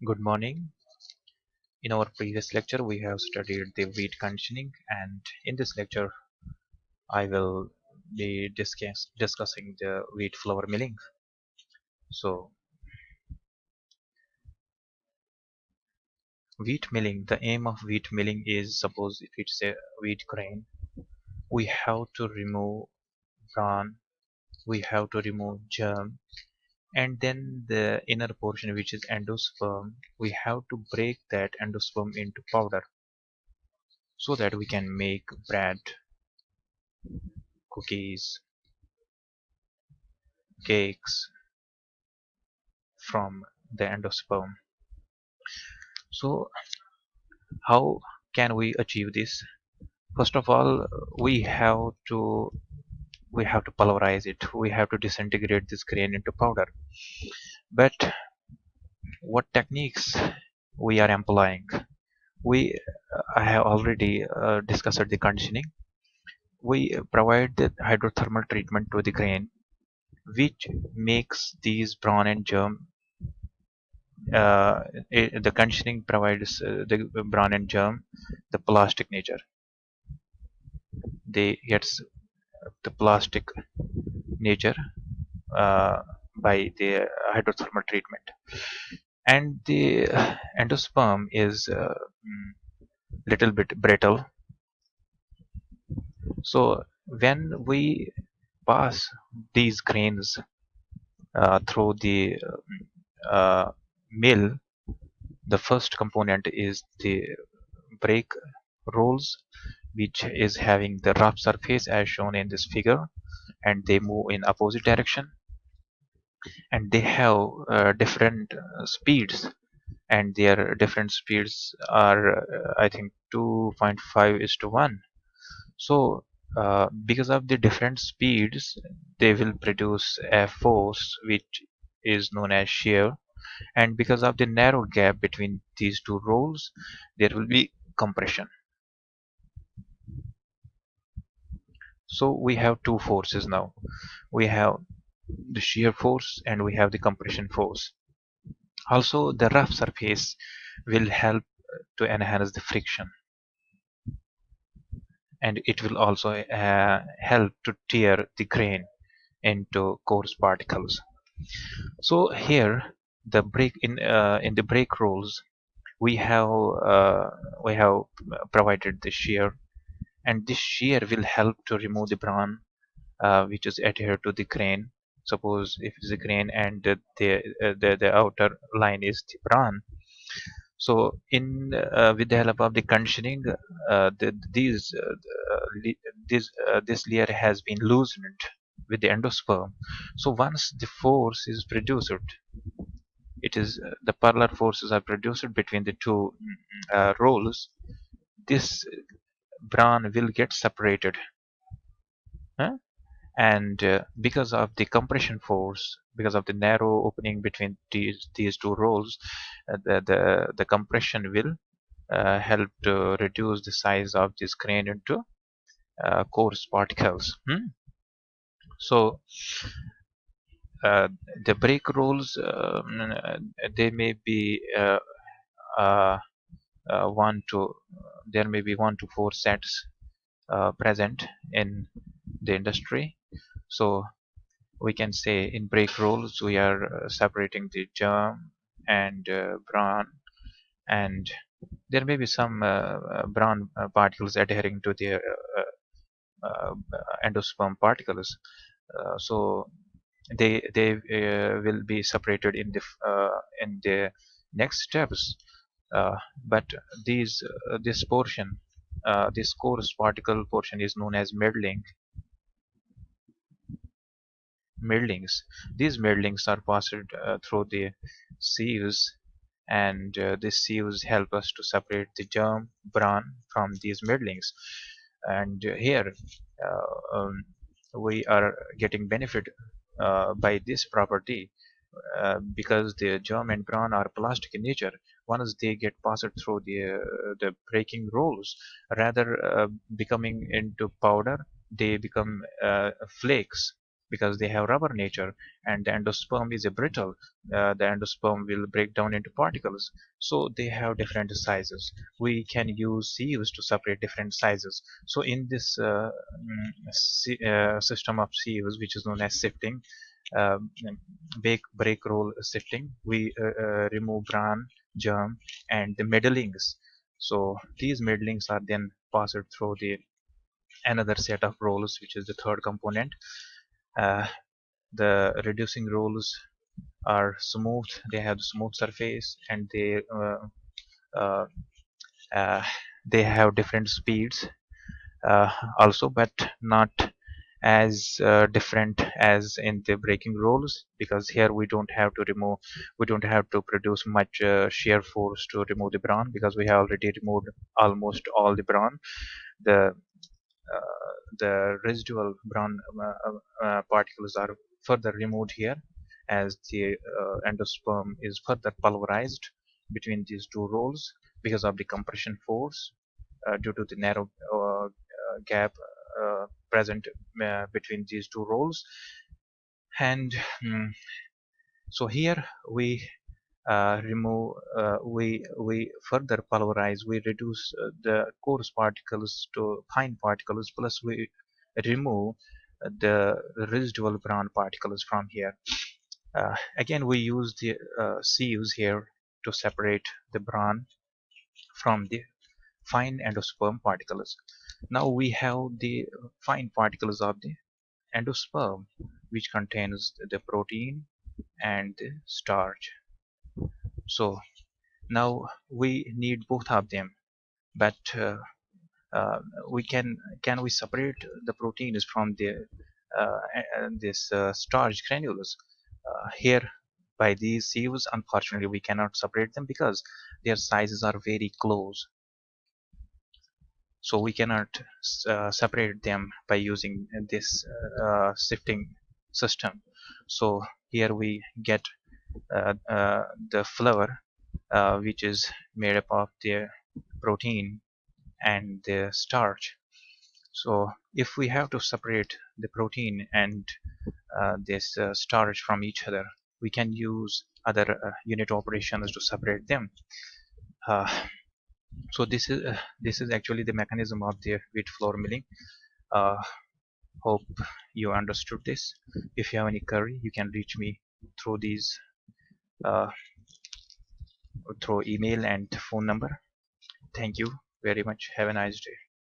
Good morning. In our previous lecture, we have studied the wheat conditioning, and in this lecture, I will be discussing the wheat flour milling. So, wheat milling, the aim of wheat milling is suppose if it's a wheat grain, we have to remove bran, we have to remove germ, and then the inner portion, which is endosperm, we have to break that endosperm into powder so that we can make bread, cookies, cakes from the endosperm. So how can we achieve this? First of all, we have to we have to pulverize it. We have to disintegrate this grain into powder. But what techniques we are employing? We I have already discussed the conditioning. We provide the hydrothermal treatment to the grain, which makes these bran and germ. The conditioning provides the bran and germ the plastic nature. They get the plastic nature uh, by the hydrothermal treatment, and the endosperm is little bit brittle. So when we pass these grains through the mill, the first component is the brake rolls, which is having the rough surface as shown in this figure, and they move in opposite direction, and they have different speeds, and their different speeds are I think 2.5 is to 1. So because of the different speeds, they will produce a force which is known as shear, and because of the narrow gap between these two rolls, there will be compression. So we have two forces now. We have the shear force and we have the compression force. Also, the rough surface will help to enhance the friction, and it will also help to tear the grain into coarse particles. So here, the brake in the brake rolls, we have uh, we have provided the shear, and this shear will help to remove the bran which is adhered to the grain. Suppose if it's a grain and the outer line is the bran. So in with the help of the conditioning, this layer has been loosened with the endosperm. So once the force is produced, it is the parallel forces are produced between the two rolls. This bran will get separated, huh? And because of the compression force, because of the narrow opening between these two rolls, the compression will help to reduce the size of this grain into coarse particles. So uh, the brake rolls, they may be uh, one to there may be 1 to 4 sets present in the industry. So we can say in brake rolls we are separating the germ and bran, and there may be some bran particles adhering to the endosperm particles. So they will be separated in the next steps. But this portion, this coarse particle portion, is known as middlings. These middlings are passed through the sieves, and these sieves help us to separate the germ bran from these middlings. And here um, we are getting benefit by this property because the germ and bran are plastic in nature. Once they get passed through the breaking rolls, rather becoming into powder, they become flakes, because they have rubber nature, and the endosperm is a brittle. The endosperm will break down into particles, so they have different sizes. We can use sieves to separate different sizes. So in this system of sieves, which is known as sifting, um, break roll sifting, we remove bran, germ, and the middlings. So these middlings are then passed through the another set of rolls, which is the third component. uh, the reducing rolls are smooth, they have smooth surface, and uh, uh, they have different speeds uh, also, but not as different as in the breaking rolls, because here we don't have to produce much shear force to remove the bran, because we have already removed almost all the bran. The uh, the residual brown particles are further removed here, as the endosperm is further pulverized between these two rolls because of the compression force due to the narrow gap present between these two rolls. And mm, so here we further pulverize, we reduce the coarse particles to fine particles, plus we remove the residual brown particles from here. Again, we use the sieves here to separate the bran from the fine endosperm particles. Now we have the fine particles of the endosperm, which contains the protein and the starch. So now we need both of them, but uh, we can we separate the proteins from the this starch granules here by these sieves? Unfortunately, we cannot separate them because their sizes are very close, so we cannot separate them by using this sifting system. So here we get the flour, which is made up of the protein and the starch. So if we have to separate the protein and this starch from each other, we can use other unit operations to separate them. Uh, so this is actually the mechanism of the wheat flour milling. Uh, Hope you understood this. If you have any query, you can reach me through these uh, through email and phone number. Thank you very much. Have a nice day.